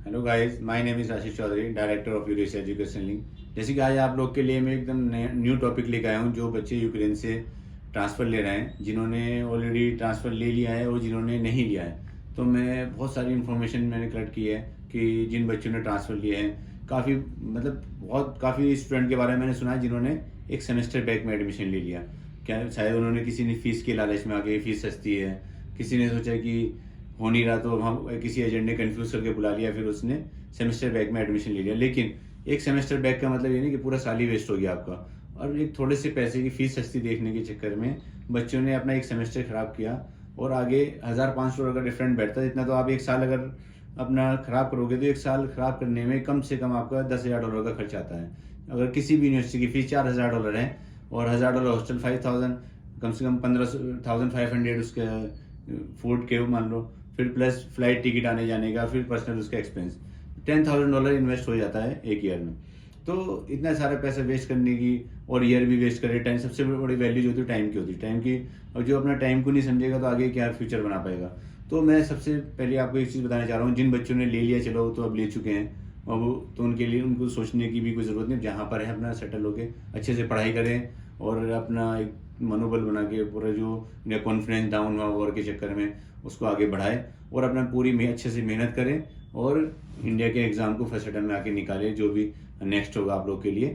Hello guys, my name is Ashish Chaudhary, director of Eures education link. जैसे कि आज आप लोग के लिए मैं एकदम न्यू टॉपिक लेकर आया हूँ। जो बच्चे यूक्रेन से ट्रांसफ़र ले रहे हैं, जिन्होंने ऑलरेडी ट्रांसफ़र ले लिया है और जिन्होंने नहीं लिया है, तो मैं बहुत सारी इन्फॉर्मेशन मैंने कलेक्ट की है कि जिन बच्चों ने ट्रांसफ़र लिए हैं, काफ़ी मतलब बहुत काफ़ी स्टूडेंट के बारे में मैंने सुना है जिन्होंने एक सेमेस्टर बैक में एडमिशन ले लिया। क्या शायद उन्होंने किसी ने फ़ीस के लालच में आके फ़ीस सस्ती है, किसी ने सोचा कि हो नहीं रहा तो हम किसी एजेंट ने कंफ्यूज करके बुला लिया, फिर उसने सेमेस्टर बैक में एडमिशन ले लिया। लेकिन एक सेमेस्टर बैक का मतलब ये नहीं कि पूरा साल ही वेस्ट हो गया आपका। और एक थोड़े से पैसे की फीस सस्ती देखने के चक्कर में बच्चों ने अपना एक सेमेस्टर खराब किया और आगे $1500 का डिफरेंट बैठता है। इतना तो आप एक साल अगर अपना खराब करोगे तो एक साल खराब करने में कम से कम आपका $10,000 का खर्च आता है। अगर किसी भी यूनिवर्सिटी की फीस $4000 है और $1000 हॉस्टल 5000, कम से कम 15,500 उसके फूड के मान लो, फिर प्लस फ्लाइट टिकट आने जाने का, फिर पर्सनल उसका एक्सपेंस, $10,000 इन्वेस्ट हो जाता है एक ईयर में। तो इतना सारा पैसा वेस्ट करने की और ईयर भी वेस्ट करे, टाइम सबसे बड़ी वैल्यू जो होती है टाइम की होती है, टाइम की। और जो अपना टाइम को नहीं समझेगा तो आगे क्या फ्यूचर बना पाएगा। तो मैं सबसे पहले आपको एक चीज़ बताना चाह रहा हूँ, जिन बच्चों ने ले लिया चलो वो तो अब ले चुके हैं, और वो तो उनके लिए उनको सोचने की भी कोई ज़रूरत नहीं। जहाँ पर है अपना सेटल होके अच्छे से पढ़ाई करें और अपना एक मनोबल बना के पूरा जो उनका कॉन्फिडेंस डाउन हुआ वॉर के चक्कर में उसको आगे बढ़ाए और अपना पूरी अच्छे से मेहनत करें और इंडिया के एग्ज़ाम को फर्स्ट अटेम्प्ट में आके निकालें, जो भी नेक्स्ट होगा आप लोग के लिए।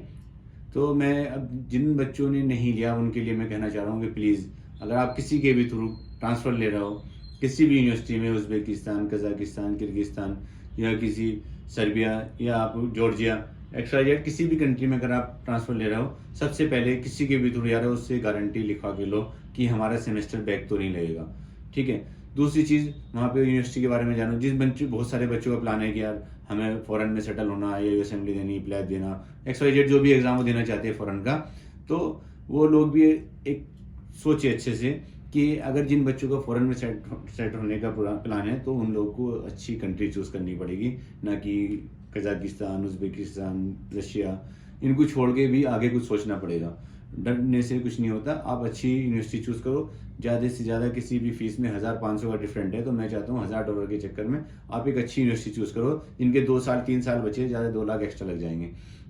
तो मैं अब जिन बच्चों ने नहीं लिया उनके लिए मैं कहना चाह रहा हूँ कि प्लीज़, अगर आप किसी के भी थ्रू ट्रांसफ़र ले रहे हो, किसी भी यूनिवर्सिटी में, उज़्बेकिस्तान, कज़ाकिस्तान, किर्गिस्तान या किसी सर्बिया या आप जॉर्जिया, एक्स्ट्रा जेड किसी भी कंट्री में अगर आप ट्रांसफ़र ले रहे हो, सबसे पहले किसी के भी थ्रू जा रहे हो उससे गारंटी लिखवा के लो कि हमारा सेमेस्टर बैक तो नहीं लगेगा। ठीक है। दूसरी चीज़, वहाँ पे यूनिवर्सिटी के बारे में जानो। जिस बच्चे, बहुत सारे बच्चों का प्लान है कि यार हमें फ़ॉरेन में सेटल होना है या असेंबली देनी, प्लेब देना, एक्स वाई जेड जो भी एग्ज़ाम वो देना चाहते हैं फ़ॉरेन का, तो वो लोग भी एक सोचे अच्छे से कि अगर जिन बच्चों को फ़ॉरेन में सेट होने का प्लान है तो उन लोगों को अच्छी कंट्री चूज़ करनी पड़ेगी, ना कि कज़ाकिस्तान, उज़्बेकिस्तान, रशिया, इनको छोड़ के भी आगे कुछ सोचना पड़ेगा। डरने से कुछ नहीं होता। आप अच्छी यूनिवर्सिटी चूज़ करो। ज़्यादा से ज़्यादा किसी भी फीस में 1500 का डिफरेंट है, तो मैं चाहता हूँ $1000 के चक्कर में आप एक अच्छी यूनिवर्सिटी चूज़ करो जिनके 2 साल 3 साल बचे, ज़्यादा 2 लाख एक्स्ट्रा लग जाएंगे।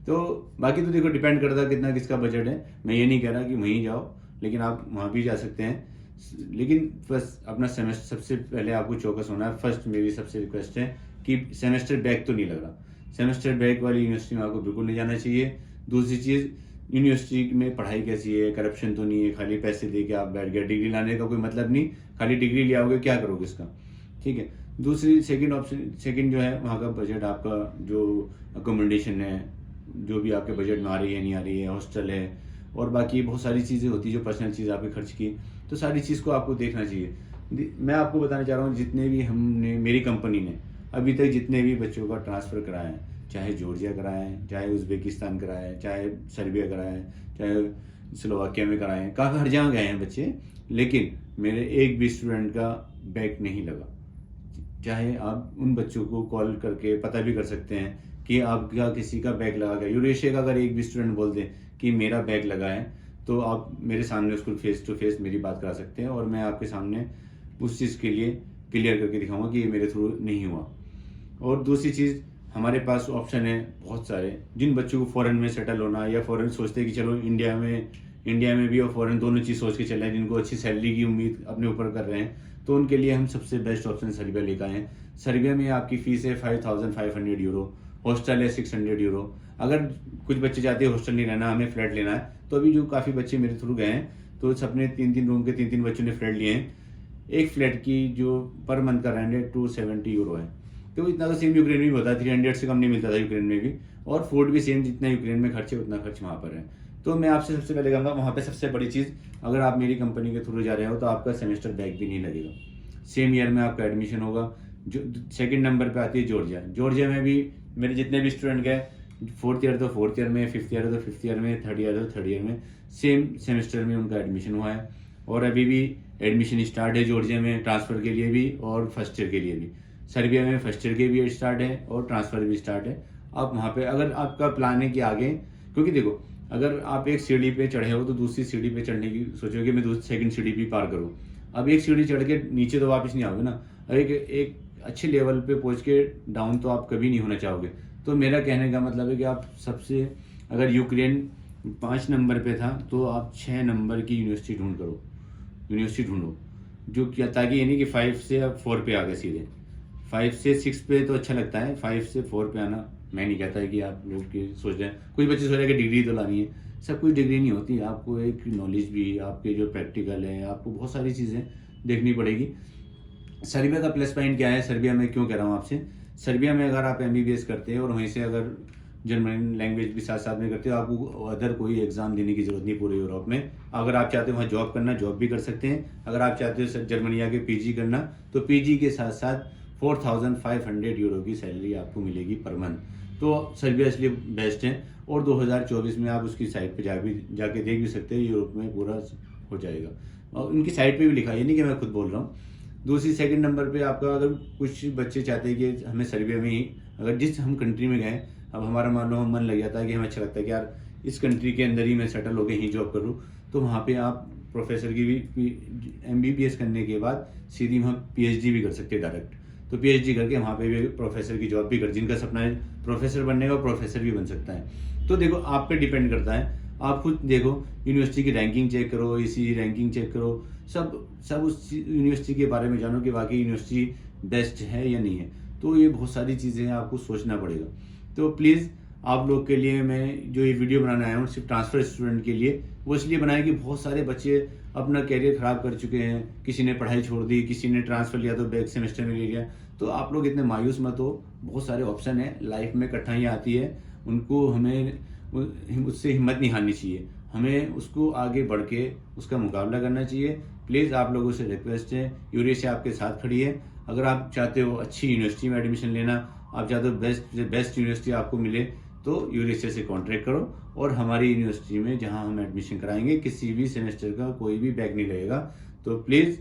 तो बाकी तो देखो डिपेंड करता है कितना किसका बजट है। मैं ये नहीं कह रहा कि वहीं जाओ, लेकिन आप वहाँ भी जा सकते हैं। लेकिन बस अपना सेमेस्टर सबसे पहले आपको चौकस होना है। फर्स्ट मेरी सबसे रिक्वेस्ट है कि सेमेस्टर बैक तो नहीं लग रहा, सेमेस्टर बैक वाली यूनिवर्सिटी में आपको बिल्कुल नहीं जाना चाहिए। दूसरी चीज़, यूनिवर्सिटी में पढ़ाई कैसी है, करप्शन तो नहीं है, खाली पैसे दे के आप बैठ गए, डिग्री लाने का कोई मतलब नहीं, खाली डिग्री ले आओगे, क्या करोगे इसका। ठीक है। दूसरी सेकंड ऑप्शन, सेकंड जो है वहाँ का बजट, आपका जो अकोमोडेशन है, जो भी आपके बजट में आ रही है नहीं आ रही है, हॉस्टल है और बाकी बहुत सारी चीज़ें होती है जो पर्सनल चीज़ आपके खर्च की, तो सारी चीज़ को आपको देखना चाहिए। मैं आपको बताना चाह रहा हूँ, जितने भी हमने, मेरी कंपनी ने अभी तक जितने भी बच्चों का ट्रांसफ़र कराया है, चाहे जॉर्जिया कराया है, चाहे उज़्बेकिस्तान कराया है, चाहे सर्बिया कराया है, चाहे स्लोवाकिया में कराए हैं, काफ़ी हर जगह गए हैं बच्चे, लेकिन मेरे एक भी स्टूडेंट का बैक नहीं लगा। चाहे आप उन बच्चों को कॉल करके पता भी कर सकते हैं कि आपका किसी का बैक लगा गया। यूरेशिया का अगर एक भी स्टूडेंट बोल दे कि मेरा बैक लगा है, तो आप मेरे सामने उसको फेस टू फेस मेरी बात करा सकते हैं और मैं आपके सामने उस चीज़ के लिए क्लियर करके दिखाऊंगा कि ये मेरे थ्रू नहीं हुआ। और दूसरी चीज़, हमारे पास ऑप्शन है बहुत सारे। जिन बच्चों को फ़ॉरेन में सेटल होना या फ़ॉरेन सोचते हैं कि चलो इंडिया में भी और फ़ॉरेन दोनों चीज़ सोच के चले हैं, जिनको अच्छी सैलरी की उम्मीद अपने ऊपर कर रहे हैं, तो उनके लिए हम सबसे बेस्ट ऑप्शन सर्बिया लेकर आए हैं। सर्बिया में आपकी फ़ीस है €5500, हॉस्टल है €600। अगर कुछ बच्चे चाहते हैं हॉस्टल नहीं रहना, हमें फ्लैट लेना है, तो अभी जो काफ़ी बच्चे मेरे थ्रू गए हैं, तो सबने 3-3 रूम के 3-3 बच्चों ने फ्लैट लिए हैं। एक फ्लैट की जो पर मंथ का रेंट है €270 है। तो इतना तो सेम यूक्रेन में भी होता है, 300 से कम नहीं मिलता था यूक्रेन में भी, और फूड भी सेम, जितना यूक्रेन में खर्च है उतना खर्च वहाँ पर है। तो मैं आपसे सबसे पहले कहूँगा, वहाँ पे सबसे बड़ी चीज़, अगर आप मेरी कंपनी के थ्रू जा रहे हो तो आपका सेमेस्टर बैक भी नहीं लगेगा, सेम ईयर में आपका एडमिशन होगा। जो सेकंड नंबर पे आती है जॉर्जिया। जॉर्जिया में भी मेरे जितने भी स्टूडेंट गए, फोर्थ ईयर तो फोर्थ ईयर में, फिफ्थ ईयर तो फिफ्थ ईयर में, थर्ड ईयर तो थर्ड ईयर में, सेम सेमेस्टर में उनका एडमिशन हुआ है। और अभी भी एडमिशन स्टार्ट है जॉर्जिया में, ट्रांसफ़र के लिए भी और फर्स्ट ईयर के लिए भी। सर्बिया में फर्स्ट ईयर के भी स्टार्ट है और ट्रांसफ़र भी स्टार्ट है। आप वहाँ पे अगर आपका प्लान है कि आगे, क्योंकि देखो, अगर आप एक सीढ़ी पे चढ़े हो तो दूसरी सीढ़ी पे चढ़ने की सोचोगे, मैं दूसरी सेकंड सीढ़ी भी पार करूँ। अब एक सीढ़ी चढ़ के नीचे तो वापस नहीं आओगे ना। एक एक अच्छे लेवल पे पहुंच के डाउन तो आप कभी नहीं होना चाहोगे। तो मेरा कहने का मतलब है कि आप सबसे, अगर यूक्रेन 5 नंबर पे था तो आप 6 नंबर की यूनिवर्सिटी ढूंढो जो क्या, ताकि ये नहीं कि 5 से आप 4 पे आ गए सीधे। 5 से 6 पे तो अच्छा लगता है, 5 से 4 पे आना मैं नहीं कहता है कि आप लोग की सोच रहे हैं, कुछ बच्चे सोच रहे हैं कि डिग्री तो लानी है। सब कुछ डिग्री नहीं होती, आपको एक नॉलेज भी, आपके जो प्रैक्टिकल है, आपको बहुत सारी चीज़ें देखनी पड़ेगी। सर्बिया का प्लस पॉइंट क्या है, सर्बिया में क्यों कह रहा हूँ आपसे, सर्बिया में अगर आप MBBS करते हैं और वहीं से अगर जर्मन लैंग्वेज भी साथ साथ में करते हो, आपको अदर कोई एग्जाम देने की जरूरत नहीं पूरे यूरोप में। अगर आप चाहते हो वहाँ जॉब करना, जॉब भी कर सकते हैं। अगर आप चाहते हो जर्मनी आके PG करना, तो PG के साथ साथ 4500 यूरो की सैलरी आपको मिलेगी पर मंथ। तो सर्बिया इसलिए बेस्ट है, और 2024 में आप उसकी साइट पे जाके देख भी सकते हैं, यूरोप में पूरा हो जाएगा। और उनकी साइट पे भी लिखा है, ये नहीं कि मैं खुद बोल रहा हूँ। दूसरी सेकंड नंबर पे आपका, अगर कुछ बच्चे चाहते हैं कि हमें सर्बिया में ही, अगर जिस हम कंट्री में गए, अब हमारा मान लो मन लग जाता है कि हमें अच्छा लगता है कि यार इस कंट्री के अंदर ही मैं सेटल होकर ही जॉब करूँ, तो वहाँ पे आप प्रोफेसर की भी MBBS करने के बाद सीधी वहाँ PhD भी कर सकते हैं डायरेक्ट। तो PhD करके वहाँ पे भी प्रोफेसर की जॉब भी कर, जिनका सपना है प्रोफेसर बनने का, प्रोफेसर भी बन सकता है। तो देखो आप पे डिपेंड करता है, आप खुद देखो, यूनिवर्सिटी की रैंकिंग चेक करो, इसी रैंकिंग चेक करो, सब उस यूनिवर्सिटी के बारे में जानो कि वाकई यूनिवर्सिटी बेस्ट है या नहीं है। तो ये बहुत सारी चीज़ें आपको सोचना पड़ेगा। तो प्लीज़ आप लोग के लिए मैं जो ये वीडियो बनाना आया हूँ, सिर्फ ट्रांसफ़र स्टूडेंट के लिए, वो इसलिए बनाया कि बहुत सारे बच्चे अपना कैरियर ख़राब कर चुके हैं। किसी ने पढ़ाई छोड़ दी, किसी ने ट्रांसफ़र लिया तो बैक सेमेस्टर में ले लिया। तो आप लोग इतने मायूस मत हो, बहुत सारे ऑप्शन है, लाइफ में कठिनाइयाँ आती है, उनको हमें उससे हिम्मत नहीं हारनी चाहिए, हमें उसको आगे बढ़ के उसका मुकाबला करना चाहिए। प्लीज़ आप लोगों से रिक्वेस्ट है, यूरेशिया आपके साथ खड़ी है। अगर आप चाहते हो अच्छी यूनिवर्सिटी में एडमिशन लेना, आप चाहते हो बेस्ट यूनिवर्सिटी आपको मिले, तो यूरेशिया से कॉन्ट्रैक्ट करो, और हमारी यूनिवर्सिटी में जहां हम एडमिशन कराएंगे किसी भी सेमेस्टर का कोई भी बैक नहीं लगेगा। तो प्लीज़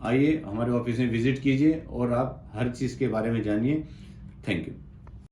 आइए, हमारे ऑफिस में विजिट कीजिए और आप हर चीज़ के बारे में जानिए। Thank you.